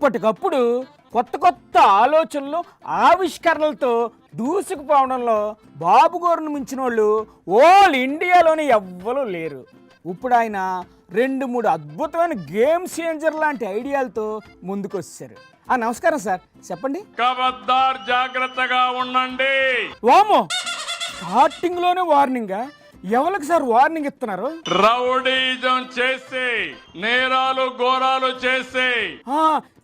ఎప్పటికప్పుడు కొత్త కొత్త ఆలోచనలు ఆవిష్కరణలతో దూసుకుపోవడంలో బాబు గారిని మించిన వాళ్ళు ఓల్ ఇండియాలోనే ఎవ్వరూ లేరు. ఇప్పుడు ఆయన 2-3 అద్భుతమైన గేమ్ చేంజర్ లాంటి ఐడియాలతో ముందుకు వచ్చారు. నమస్కారం సార్, చెప్పండి. కబద్దార్, జాగ్రత్తగా ఉండండి. వామో, స్టార్టింగ్ లోనే వార్నింగా? ఎవరికి సార్ వార్నింగ్ ఇస్తున్నారు? రౌడీజం చేసి, నేరాలు ఘోరాలు చేసి.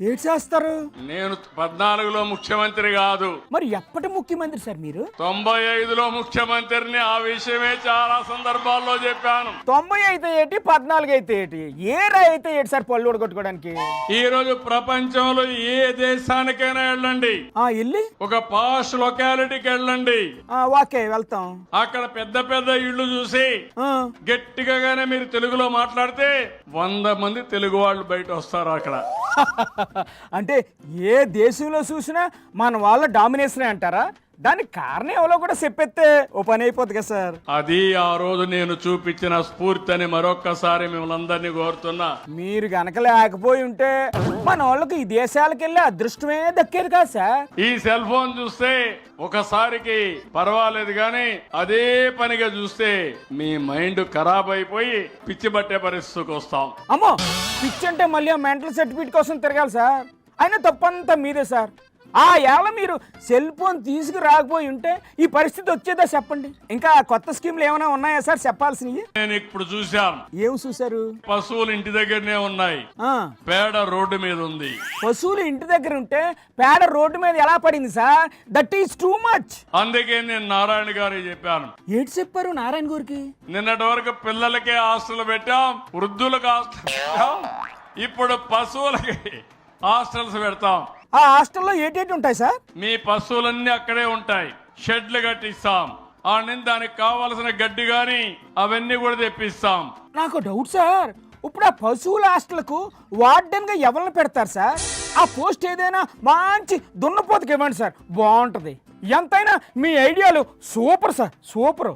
ఏం చేస్తారు? నేను 14లో ముఖ్యమంత్రి కాదు, మరి ఎప్పటి ముఖ్యమంత్రి సార్ మీరు? 95లో ముఖ్యమంత్రిని. ఆ విషయమే చాలా సందర్భాల్లో చెప్పాను. 90 అయితే ఏంటి, 14 అయితే ఏంటి, ఏ రాయి అయితే ఏంటి సార్ పళ్ళు కొట్టుకోవడానికి? ఈ రోజు ప్రపంచంలో ఏ దేశానికైనా వెళ్ళండి, వెళ్ళి ఒక పాష్ లొకాలిటీకి వెళ్ళండి, ఓకే వెళ్తాం. అక్కడ పెద్ద పెద్ద ఇళ్ళు చూసి గట్టిగానే మీరు తెలుగులో మాట్లాడితే 100 మంది తెలుగు వాళ్ళు బయట వస్తారు అక్కడ. అంటే ఏ దేశంలో చూసినా మన వాళ్ళ డామినేషన్ అంటారా? దానికి కారణం ఎవరో కూడా చెప్పేస్తే ఓ పని అయిపోద్ది కదా సార్. అది ఆ రోజు నేను చూపించిన స్ఫూర్తి అని మరొక్కసారి మిమ్మల్ని అందరినీ కోరుతున్నా. మీరు గనక లేకపోయి ఉంటే మన వాళ్ళకి ఈ దేశాలకు వెళ్ళే అదృష్టమే దక్కేది కాదు సార్. ఈ సెల్ ఫోన్ చూస్తే ఒకసారికి పర్వాలేదు గాని అదే పనిగా చూస్తే మీ మైండ్ ఖరాబ్ అయిపోయి పిచ్చి పట్టే పరిస్థితికి వస్తాం. అమ్మో, పిచ్చి అంటే మళ్ళీ ఆ మెంటల్ సర్టిఫికేట్ కోసం తిరగాలి సార్. అయినా తప్పంతా మీదే సార్. ఏళ్ళ మీరు సెల్ ఫోన్ తీసుకురాకపోయి ఉంటే ఈ పరిస్థితి వచ్చేదా చెప్పండి. ఇంకా కొత్త స్కీమ్లు ఏమైనా ఉన్నాయా సార్ చెప్పాల్సినవి? నేను ఇప్పుడు చూశాను. ఏం చూశారు? పశువులు ఇంటి దగ్గరనే ఉన్నాయి, పేడ రోడ్డు మీద ఉంది. పశువులు ఇంటి దగ్గర ఉంటే పేడ రోడ్డు మీద ఎలా పడింది sir? That is too much. అందుకే నేను నారాయణ గారికి చెప్పాను. ఏంటి చెప్పారు నారాయణ గారికి? నిన్నటి వరకు పిల్లలకే హాస్టల్ పెట్టాం, వృద్ధులకు హాస్టల్ పెట్టాం, ఇప్పుడు పశువులకి హాస్టల్స్ పెడతాం. ఆ హాస్టల్లో ఏంటి ఉంటాయి సార్? మీ పశువులన్నీ అక్కడే ఉంటాయి, షెడ్లు కట్టిస్తాం. దానికి కావాల్సిన గడ్డి గాని అవన్నీ కూడా తెప్పిస్తాం. నాకు డౌట్ సార్, ఇప్పుడు ఆ పశువుల హాస్టల్కు వార్డెన్ గా ఎవరిని పెడతారు సార్? ఆ పోస్ట్ ఏదైనా మంచి దున్నపోతకి ఇవ్వండి సార్, బాగుంటది. ఎంతైనా మీ ఐడియాలు సూపర్ సార్, సూపర్.